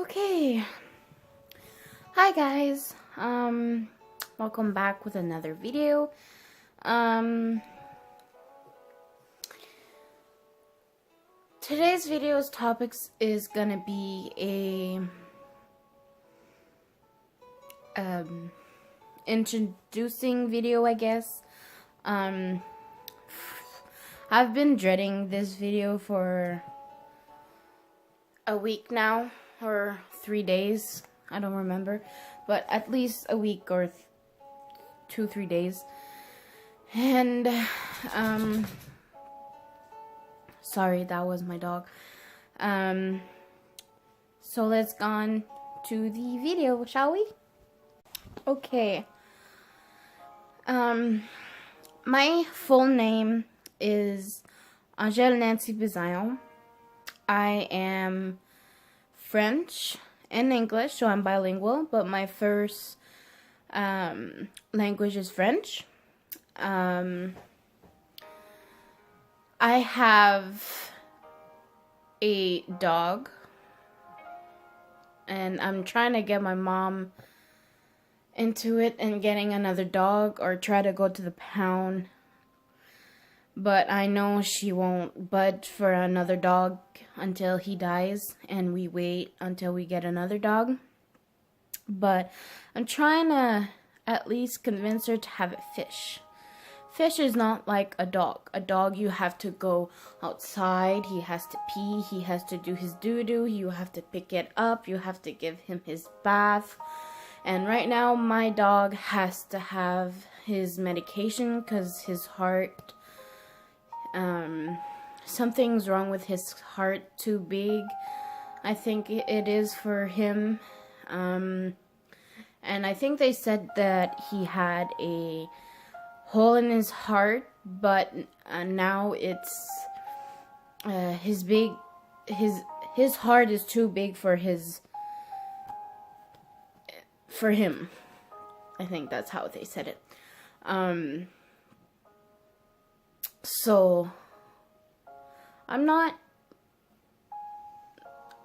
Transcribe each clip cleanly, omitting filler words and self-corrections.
Okay. Hi guys. Welcome back with another video. Today's video's topics is gonna be a introducing video, I guess. I've been dreading this video for a week now, or 3 days. I don't remember, but at least a week or 2-3 days. And sorry, that was my dog. So let's go on to the video, shall we? Okay. My full name is Angèle Nancy Bizaillon. I am French and English, so I'm bilingual, but my first language is French. I have a dog, and I'm trying to get my mom into it and getting another dog, or try to go to the pound, but I know she won't budge for another dog until he dies, and we wait until we get another dog. But I'm trying to at least convince her to have a fish. Fish is not like a dog. A dog, you have to go outside, he has to pee, he has to do his doo-doo, you have to pick it up, you have to give him his bath. And right now, my dog has to have his medication because his heart, something's wrong with his heart, too big. I think it is for him. And I think they said that he had a hole in his heart, but now it's his heart is too big for him. I think that's how they said it. So I'm not.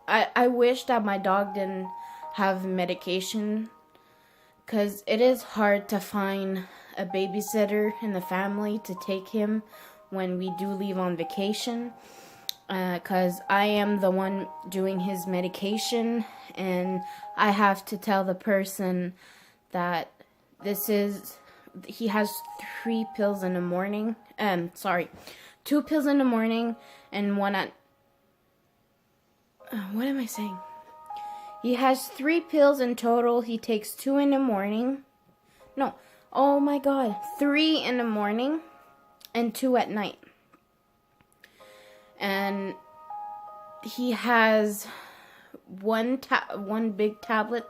I wish that my dog didn't have medication, because it is hard to find a babysitter in the family to take him when we do leave on vacation, because I am the one doing his medication, and I have to tell the person that he has 3 pills in the morning, 2 pills in the morning and one at, what am I saying? He has 3 pills in total. He takes 2 in the morning. No, oh my god, 3 in the morning and 2 at night. And he has one big tablet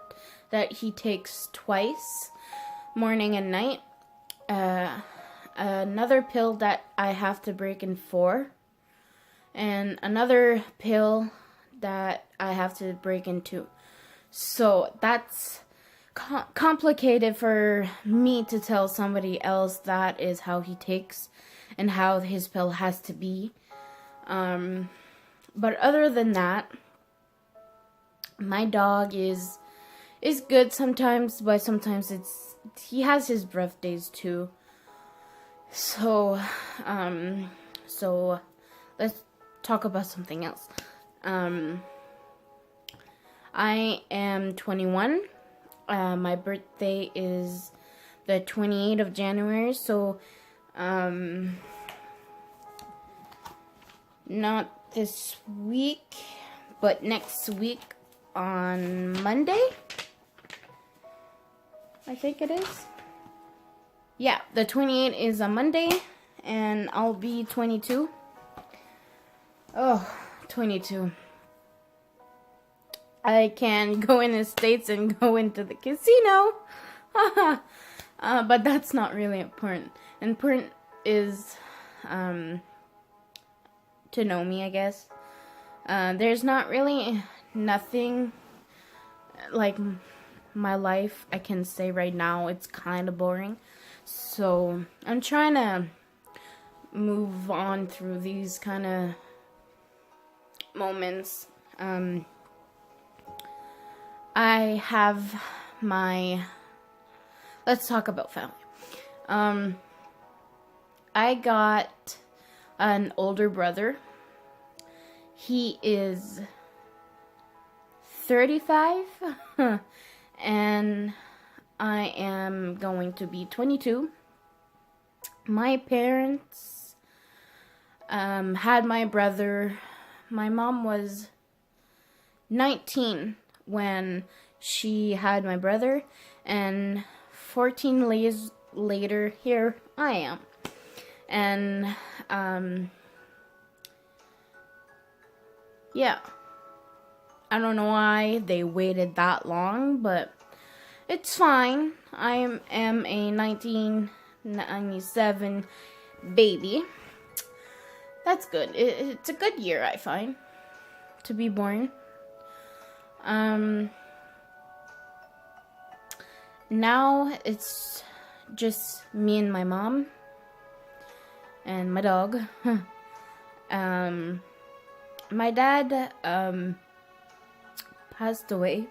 that he takes twice, morning and night. Another pill that I have to break in 4. And another pill that I have to break in 2. So that's complicated for me to tell somebody else that is how he takes and how his pill has to be. But other than that, my dog is good sometimes, but sometimes he has his rough days too. So let's talk about something else. I am 21. My birthday is the 28th of January, so not this week, but next week on Monday, I think it is. Yeah, the 28th is a Monday, and I'll be 22. Oh, 22. I can go in the States and go into the casino. But that's not really important. Important is to know me, I guess. There's not really nothing like my life I can say right now. It's kind of boring. So I'm trying to move on through these kind of moments. I have let's talk about family. I got an older brother. He is 35 and I am going to be 22. My parents had my brother. My mom was 19 when she had my brother, and 14 years later, here I am. And yeah, I don't know why they waited that long, but it's fine. I am a 1997 baby. That's good. It's a good year, I find, to be born. Now it's just me and my mom and my dog. My dad passed away.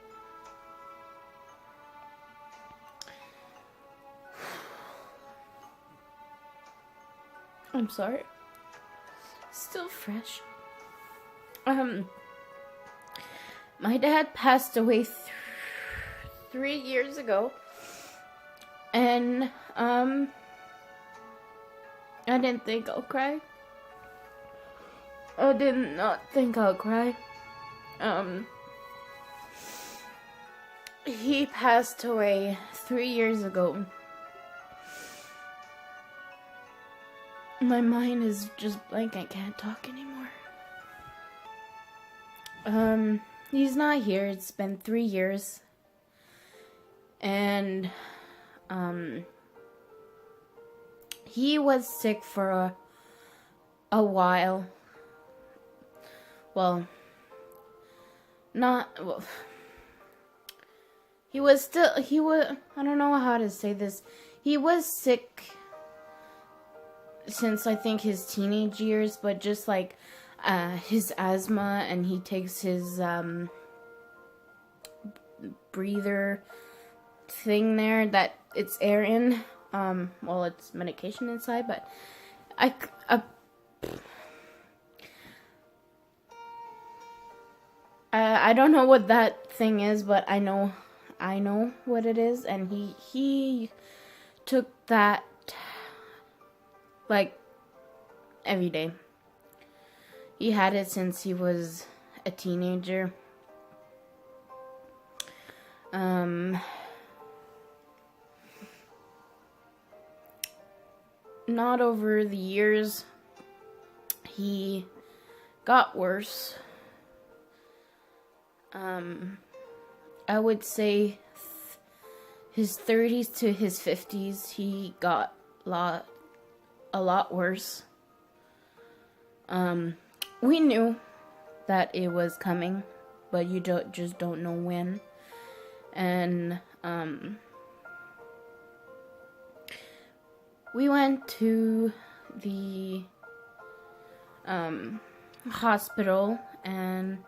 I'm sorry. Still fresh. My dad passed away 3 years ago, and I didn't think I'll cry. I did not think I'll cry. He passed away 3 years ago. My mind is just blank. I can't talk anymore. He's not here. It's been 3 years. And, he was sick for a while. Well, he was, I don't know how to say this. He was sick since I think his teenage years, but just like his asthma, and he takes his breather thing there that it's air in. Well, it's medication inside, but I don't know what that thing is, but I know what it is, and he took that like every day. He had it since he was a teenager. Not over the years, he got worse. I would say his 30s to his 50s, he got a lot worse. We knew that it was coming, but you just don't know when. And we went to the hospital, and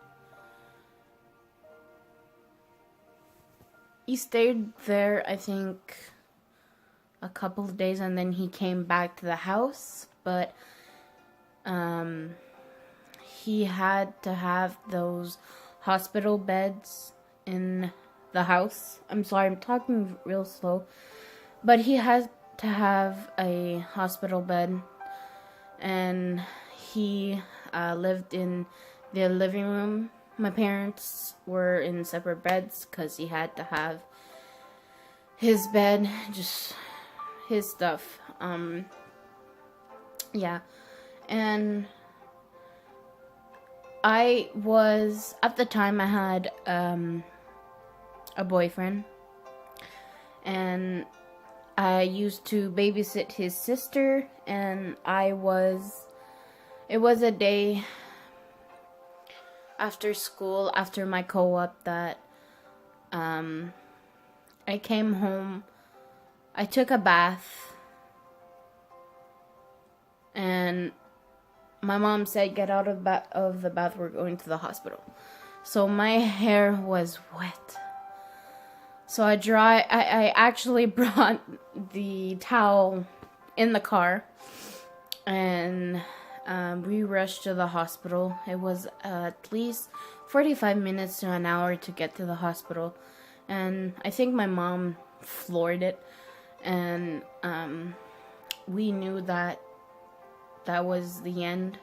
he stayed there, I think, a couple of days, and then he came back to the house. But he had to have those hospital beds in the house. I'm sorry, I'm talking real slow. But he had to have a hospital bed, and he lived in the living room. My parents were in separate beds because he had to have his bed, just his stuff. Yeah. And I was, at the time, I had a boyfriend, and I used to babysit his sister, and it was a day after school, after my co-op, that I came home. I took a bath, and my mom said, "Get out of the bath, we're going to the hospital." So my hair was wet. So I actually brought the towel in the car, and we rushed to the hospital. It was at least 45 minutes to an hour to get to the hospital, and I think my mom floored it, and we knew that was the end.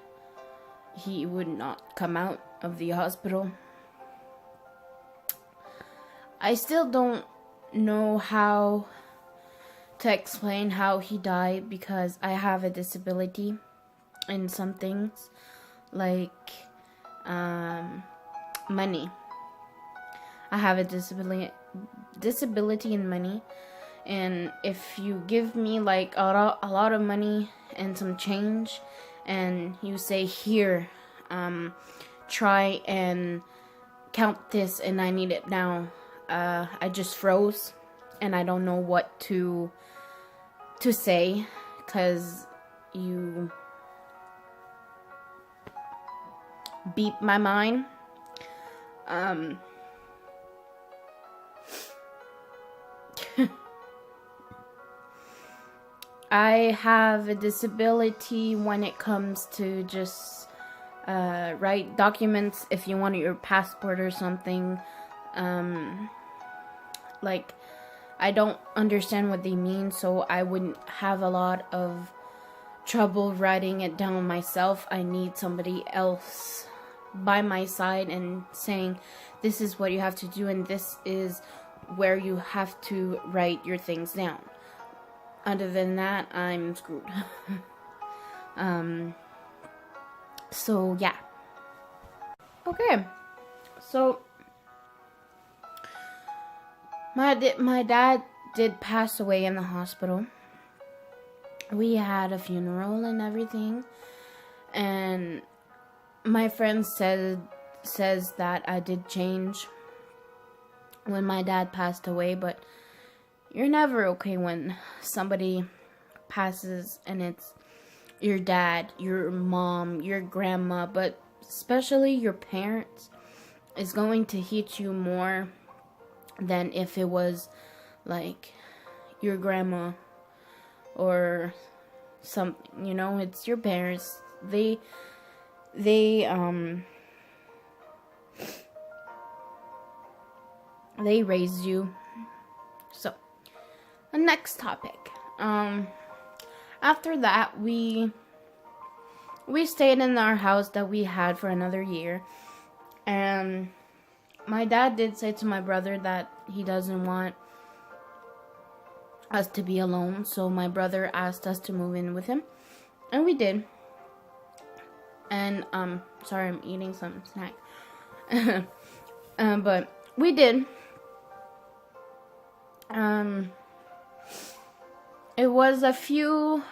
He would not come out of the hospital. I still don't know how to explain how he died, because I have a disability in some things, like money. I have a disability in money, and if you give me like a lot of money and some change, and you say, here, try and count this, and I need it now, I just froze, and I don't know what to say, because you beat my mind. I have a disability when it comes to just write documents. If you want your passport or something, like, I don't understand what they mean, so I wouldn't have a lot of trouble writing it down myself. I need somebody else by my side and saying, this is what you have to do, and this is where you have to write your things down. Other than that, I'm screwed. So yeah. Okay. So my dad did pass away in the hospital. We had a funeral and everything, and my friend says that I did change when my dad passed away, but you're never okay when somebody passes and it's your dad, your mom, your grandma, but especially your parents is going to hit you more than if it was like your grandma or something, you know. It's your parents. They raised you. So the next topic. After that, we stayed in our house that we had for another year, and my dad did say to my brother that he doesn't want us to be alone, so my brother asked us to move in with him, and we did. And sorry, I'm eating some snack. But we did. It was a few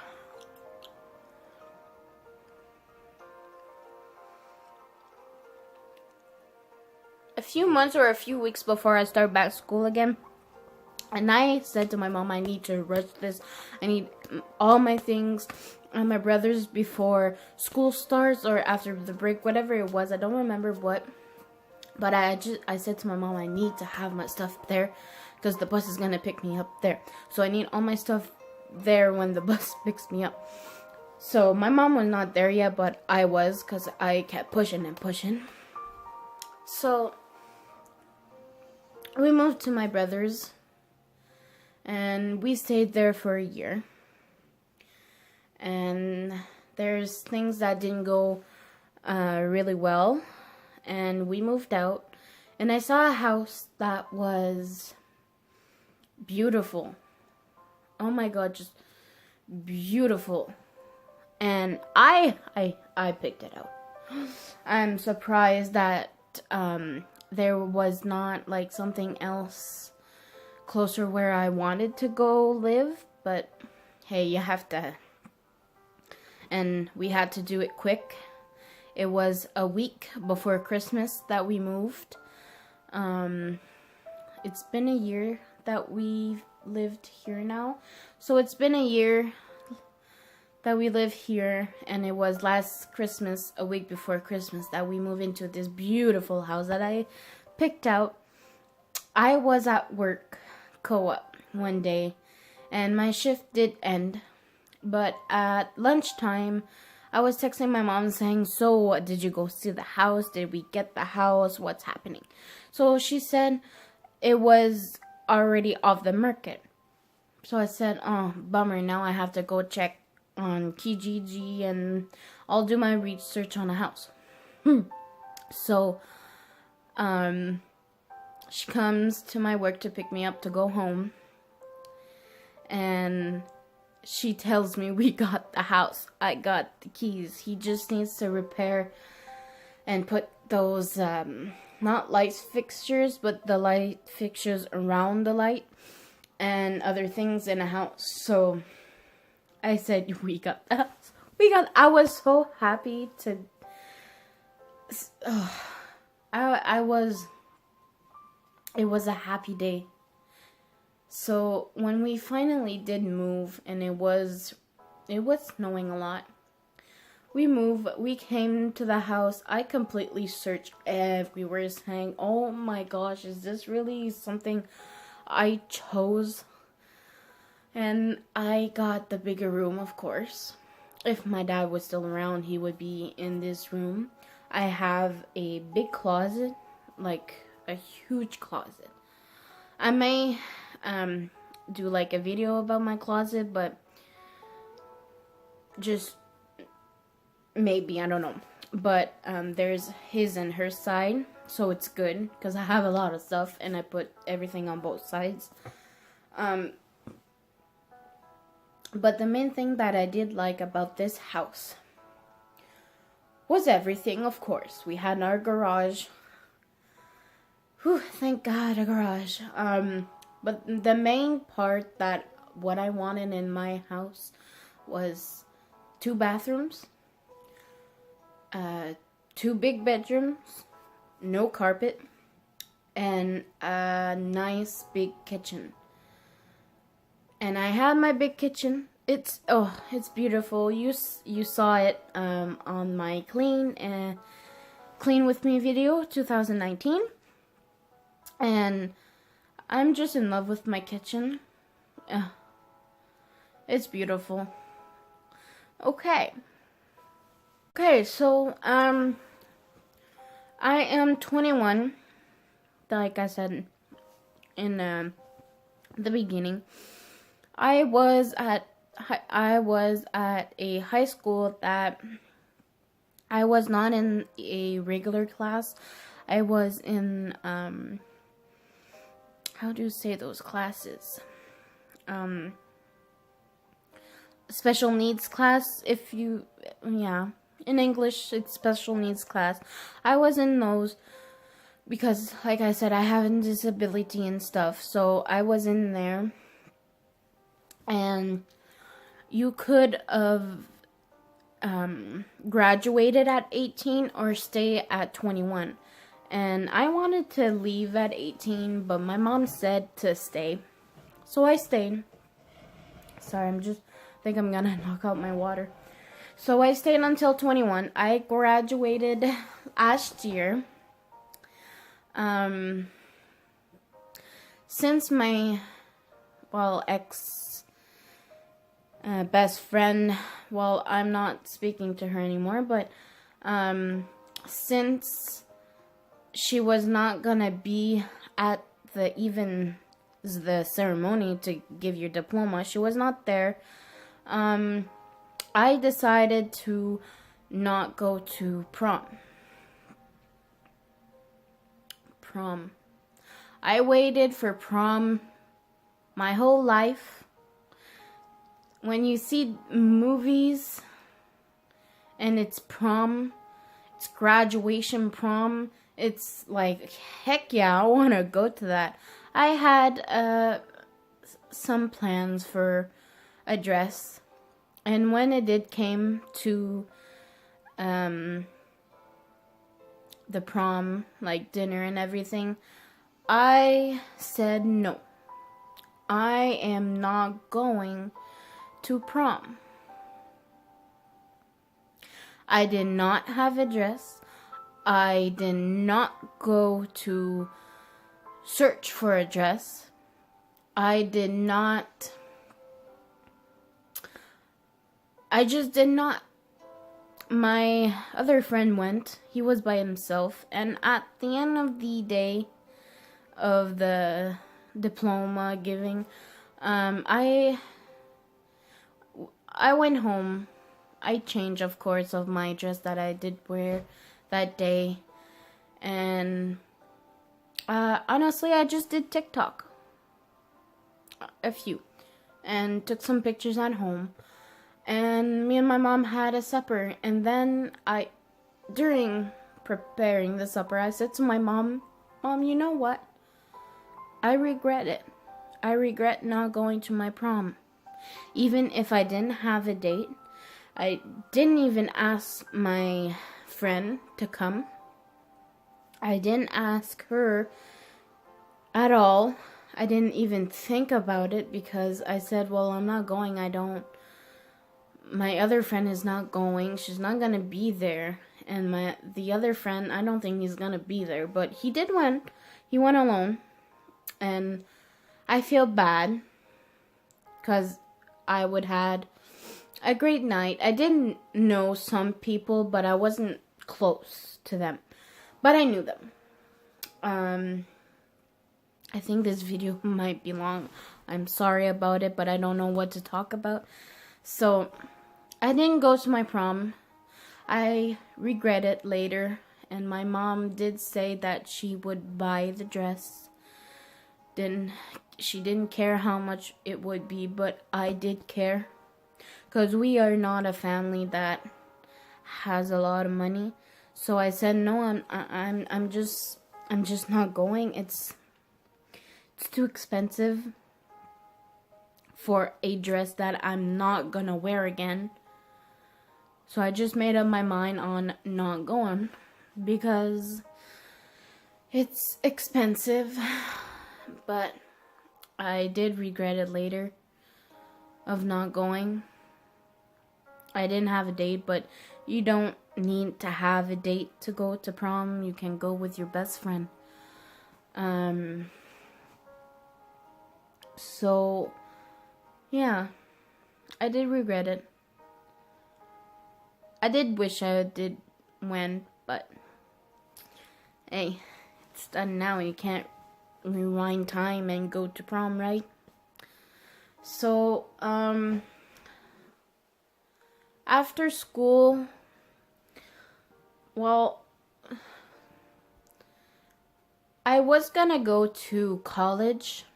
months or a few weeks before I start back school again. And I said to my mom, I need to rush this. I need all my things and my brother's before school starts or after the break, whatever it was. I don't remember what. But I said to my mom, I need to have my stuff there because the bus is going to pick me up there. So I need all my stuff there when the bus picks me up. So my mom was not there yet, but I was, because I kept pushing and pushing. So we moved to my brother's, and we stayed there for a year. And there's things that didn't go really well, and we moved out, and I saw a house that was beautiful. Oh my god, just beautiful. And I picked it out. I'm surprised that there was not like something else closer where I wanted to go live, but hey, you have to. And we had to do it quick. It was a week before Christmas that we moved. It's been a year that we've lived here now. So it's been a year that we live here, and it was last Christmas, a week before Christmas, that we moved into this beautiful house that I picked out. I was at work co-op one day, and my shift did end. But at lunchtime, I was texting my mom saying, so did you go see the house? Did we get the house? What's happening? So she said it was already off the market. So I said, oh, bummer, now I have to go check on Kijiji and I'll do my research on a house. So, she comes to my work to pick me up to go home. And she tells me we got the house. I got the keys. He just needs to repair and put those, not light fixtures, but the light fixtures around the light and other things in a house. So I said, we got the house. I was so happy to, it was a happy day. So when we finally did move, and it was snowing a lot, we came to the house. I completely searched everywhere saying, oh my gosh, is this really something I chose? And I got the bigger room, of course. If my dad was still around, he would be in this room. I have a big closet, like a huge closet. I may do like a video about my closet, but just maybe, I don't know. But there's his and her side, so it's good because I have a lot of stuff and I put everything on both sides. But the main thing that I did like about this house was everything, of course. We had our garage. Whew, thank God, a garage. But the main part that what I wanted in my house was 2 bathrooms, 2 big bedrooms, no carpet, and a nice big kitchen. And I had my big kitchen. It's beautiful. You saw it on my clean with me video 2019. And I'm just in love with my kitchen. It's beautiful. Okay, so I am 21, like I said in the beginning. I was at a high school that I was not in a regular class. I was in how do you say those classes? Special needs class. In English it's special needs class. I was in those because, like I said, I have a disability and stuff. So I was in there. And you could have graduated at 18 or stay at 21. And I wanted to leave at 18, but my mom said to stay. So I stayed. Sorry, I think I'm gonna knock out my water. So I stayed until 21. I graduated last year. Since my, ex best friend, I'm not speaking to her anymore, but since she was not gonna be at the ceremony to give your diploma, she was not there. I decided to not go to prom. I waited for prom my whole life. When you see movies and it's prom, it's graduation prom, it's like, heck yeah, I want to go to that. I had some plans for a dress, and when it did came to the prom, like dinner and everything, I said no. I am not going to prom. I did not have a dress. I did not go to search for a dress. I did not, I just did not. My other friend went. He was by himself. And at the end of the day of the diploma giving, I went home. I changed, of course, of my dress that I did wear that day. And honestly, I just did TikTok. A few. And took some pictures at home. And me and my mom had a supper. And then during preparing the supper, I said to my mom, "Mom, you know what? I regret it. I regret not going to my prom. Even if I didn't have a date, I didn't even ask my friend to come. I didn't ask her at all. I didn't even think about it because I said, well, I'm not going. My other friend is not going. She's not going to be there. And the other friend, I don't think he's going to be there. But he did went. He went alone. And I feel bad because I would had a great night. I didn't know some people, but I wasn't close to them. But I knew them. I think this video might be long. I'm sorry about it, but I don't know what to talk about. So, I didn't go to my prom. I regret it later. And my mom did say that she would buy the dress. She didn't care how much it would be, but I did care. Because we are not a family that has a lot of money. So I said, no, I'm just not going. It's too expensive for a dress that I'm not gonna wear again. So I just made up my mind on not going because it's expensive. But I did regret it later of not going. I didn't have a date, but you don't need to have a date to go to prom. You can go with your best friend. So, yeah, I did regret it. I did wish I did win, but hey, it's done now. You can't rewind time and go to prom, right? So, after school, well, I was gonna go to college,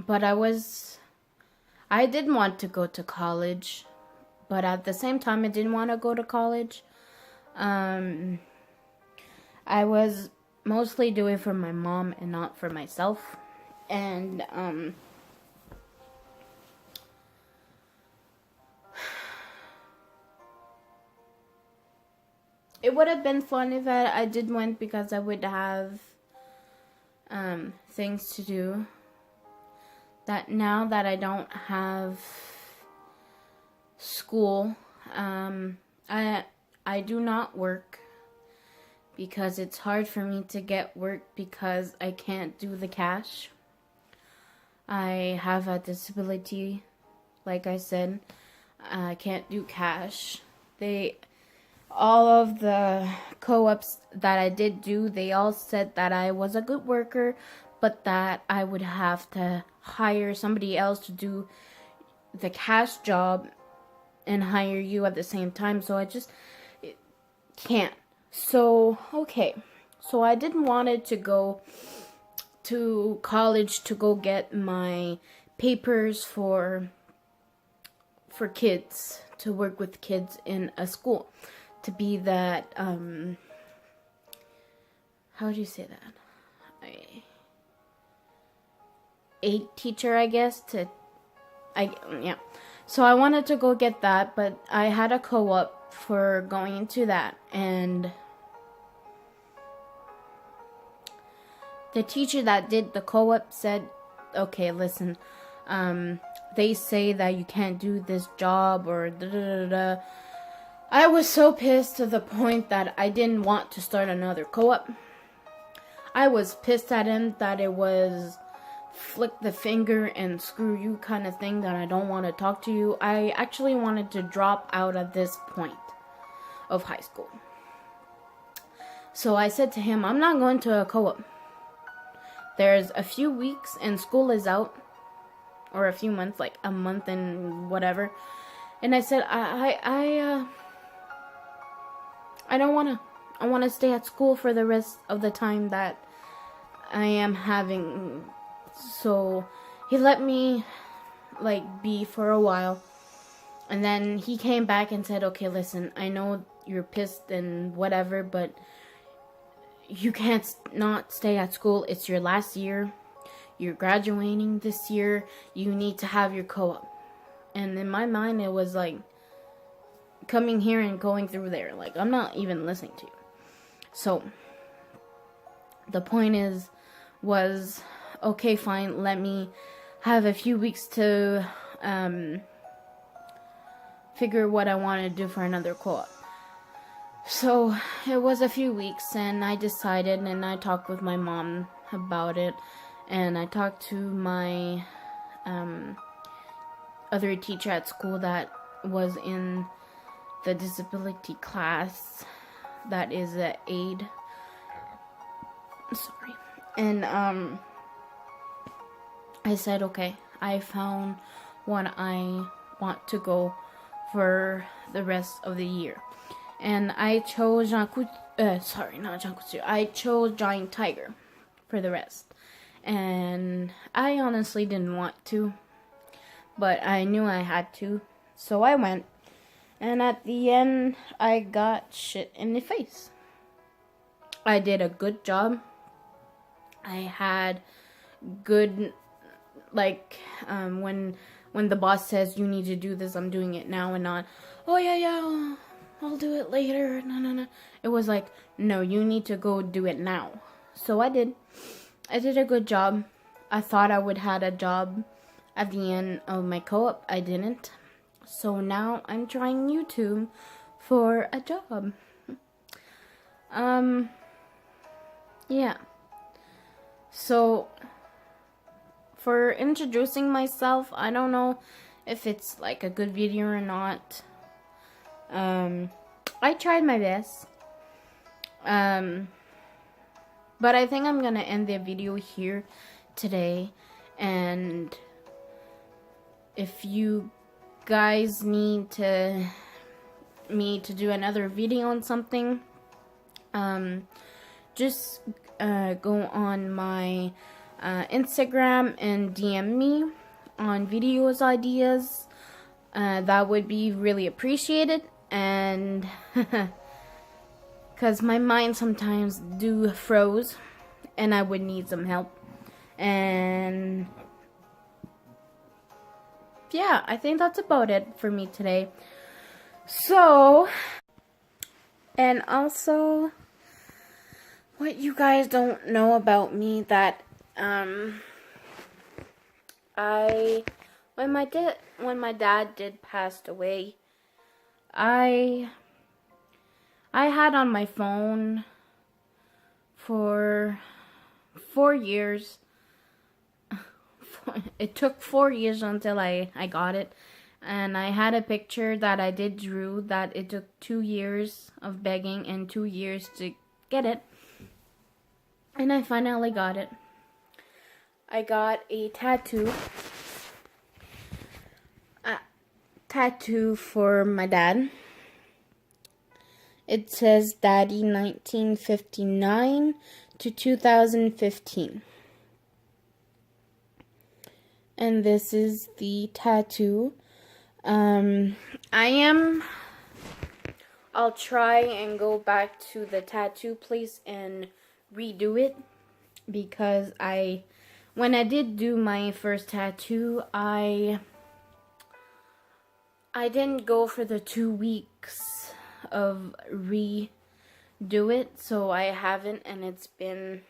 but I didn't want to go to college, but at the same time, I didn't want to go to college. I was mostly doing it for my mom and not for myself. And, it would have been fun if I did went because I would have things to do. That now that I don't have school, I do not work because it's hard for me to get work because I can't do the cash. I have a disability, like I said. I can't do cash. All of the co-ops that I did do, they all said that I was a good worker, but that I would have to hire somebody else to do the cash job and hire you at the same time. So I just can't. So, okay. So I didn't want to go to college to go get my papers for kids, to work with kids in a school. To be that, how do you say that? A teacher, I guess, yeah. So I wanted to go get that, but I had a co-op for going into that, and the teacher that did the co-op said, okay, listen, they say that you can't do this job, or da-da-da-da. I was so pissed to the point that I didn't want to start another co-op. I was pissed at him that it was flick the finger and screw you kind of thing that I don't want to talk to you. I actually wanted to drop out at this point of high school. So I said to him, I'm not going to a co-op. There's a few weeks and school is out, or a few months, like a month and whatever. And I said, I don't want to. I want to stay at school for the rest of the time that I am having. So he let me like be for a while. And then he came back and said, okay, listen, I know you're pissed and whatever, but you can't not stay at school. It's your last year. You're graduating this year. You need to have your co-op. And in my mind, it was like coming here and going through there. Like, I'm not even listening to you. So, the point was, okay, fine, let me have a few weeks to figure what I want to do for another co-op. So, it was a few weeks, and I decided, and I talked with my mom about it, and I talked to my other teacher at school that was in the disability class, that is an aide. Sorry. And I said, okay, I found what I want to go for the rest of the year. And I chose I chose Giant Tiger for the rest. And I honestly didn't want to, but I knew I had to, so I went. And at the end, I got shit in the face. I did a good job. I had good, like, when the boss says you need to do this, I'm doing it now, and not, oh yeah, I'll do it later. No. It was like, no, you need to go do it now. So I did. I did a good job. I thought I would have a job at the end of my co-op. I didn't. So now I'm trying YouTube for a job. Yeah. So, for introducing myself, I don't know if it's like a good video or not. I tried my best. But I think I'm gonna end the video here today. And if you guys need me to do another video on something, just go on my Instagram and DM me on videos ideas. That would be really appreciated. And because my mind sometimes do froze and I would need some help. And yeah, I think that's about it for me today. So, and also, what you guys don't know about me, that when my dad did passed away, I had on my phone for 4 years. It took 4 years until I got it. And I had a picture that I did drew that it took 2 years of begging and 2 years to get it. And I finally got it. I got a tattoo. A tattoo for my dad. It says Daddy 1959 to 2015. And this is the tattoo. I'll try and go back to the tattoo place and redo it, because when I did do my first tattoo, I didn't go for the 2 weeks of redo it, so I haven't, and it's been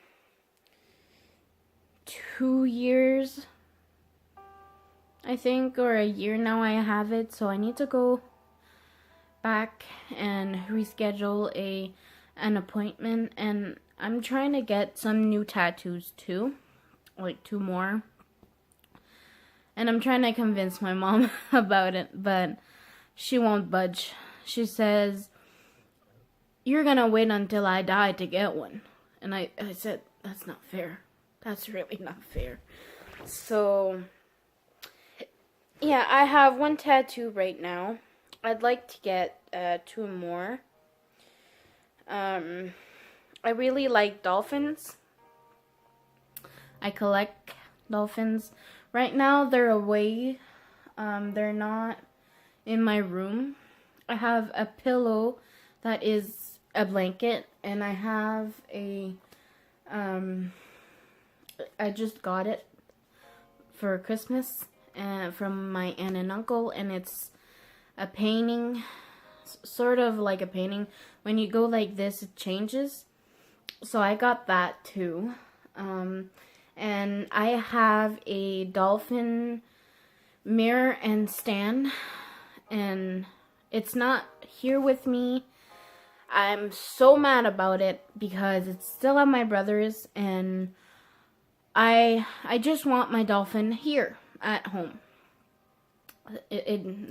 2 years, I think, or a year now I have it, so I need to go back and reschedule an appointment. And I'm trying to get some new tattoos too, like 2 more, And I'm trying to convince my mom about it, but she won't budge. She says, "You're gonna wait until I die to get one." And I said, "That's not fair. That's really not fair." So, yeah, I have one tattoo right now. I'd like to get 2 more. I really like dolphins. I collect dolphins. Right now, they're away. They're not in my room. I have a pillow that is a blanket, and I have a, I just got it for Christmas from my aunt and uncle, and it's a painting, sort of like a painting. When you go like this, it changes. So I got that too. And I have a dolphin mirror and stand, and it's not here with me. I'm so mad about it because it's still at my brother's, and I just want my dolphin here at home.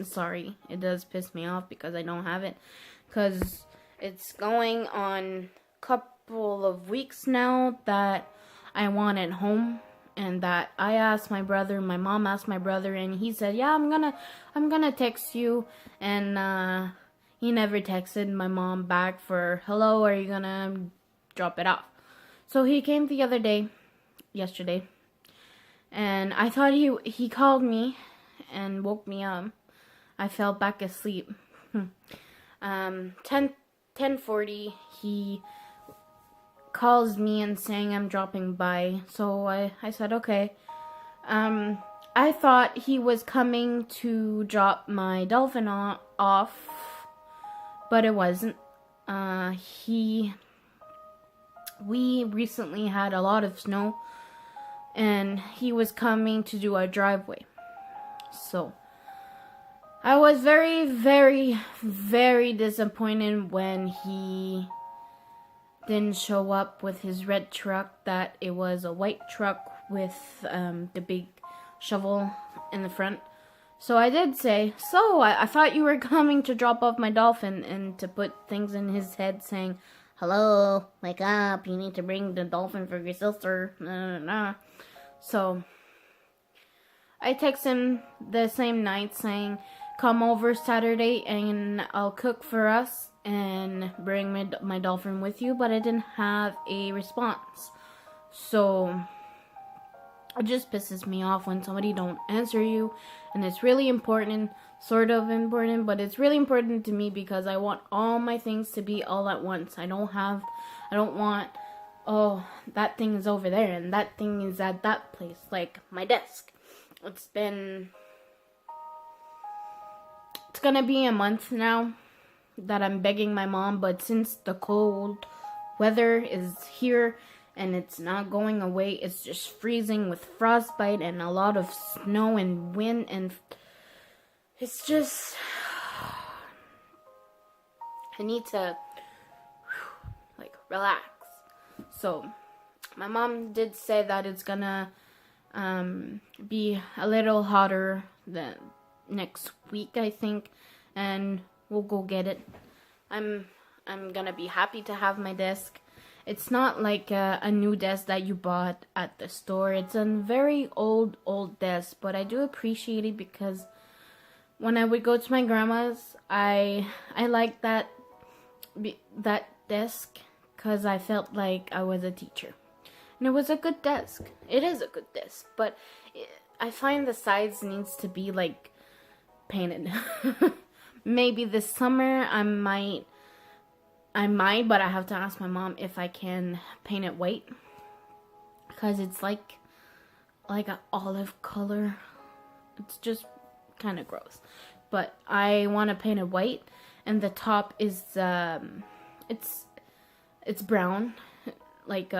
Sorry, it does piss me off because I don't have it, because it's going on a couple of weeks now that I want it home, and that I asked my brother, my mom asked my brother, and he said, "Yeah, I'm gonna text you," and he never texted my mom back for, "Hello, are you gonna drop it off?" So he came the other day, yesterday, and I thought he called me and woke me up. I fell back asleep. 10:40, he calls me and saying I'm dropping by. So I said, okay. I thought he was coming to drop my dolphin off, but it wasn't. We recently had a lot of snow, and he was coming to do our driveway. So I was very, very, very disappointed when he didn't show up with his red truck, that it was a white truck with the big shovel in the front. So I did say, "So, I thought you were coming to drop off my dolphin," and to put things in his head saying, "Hello, wake up, you need to bring the dolphin for your sister." So I text him the same night saying, "Come over Saturday and I'll cook for us and bring my dolphin with you," but I didn't have a response. So it just pisses me off when somebody don't answer you, and it's really important, sort of important, but it's really important to me because I want all my things to be all at once. I don't want, oh, that thing is over there and that thing is at that place, like my desk. It's gonna be a month now that I'm begging my mom, but since the cold weather is here and it's not going away, it's just freezing with frostbite and a lot of snow and wind, and it's just, I need to like relax. So my mom did say that it's gonna be a little hotter than next week, I think, and we'll go get it. I'm gonna be happy to have my desk. It's not like a new desk that you bought at the store. It's a very old desk, but I do appreciate it because when I would go to my grandma's, I liked that desk because I felt like I was a teacher. And it was a good desk. It is a good desk, but I find the sides needs to be like painted. Maybe this summer I might, but I have to ask my mom if I can paint it white, because it's like an olive color. It's just kind of gross, but I want to paint it white, and the top is it's brown, like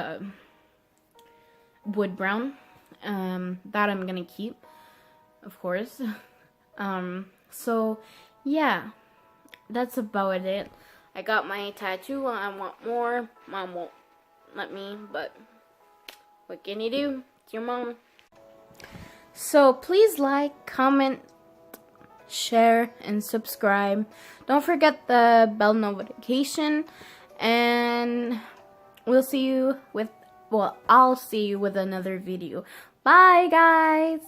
wood brown. That I'm gonna keep, of course. So yeah, that's about it. I got my tattoo. I want more. Mom won't let me, but what can you do? It's your mom. So please like, comment, share, and subscribe. Don't forget the bell notification, and we'll see you with, well, I'll see you with another video. Bye, guys!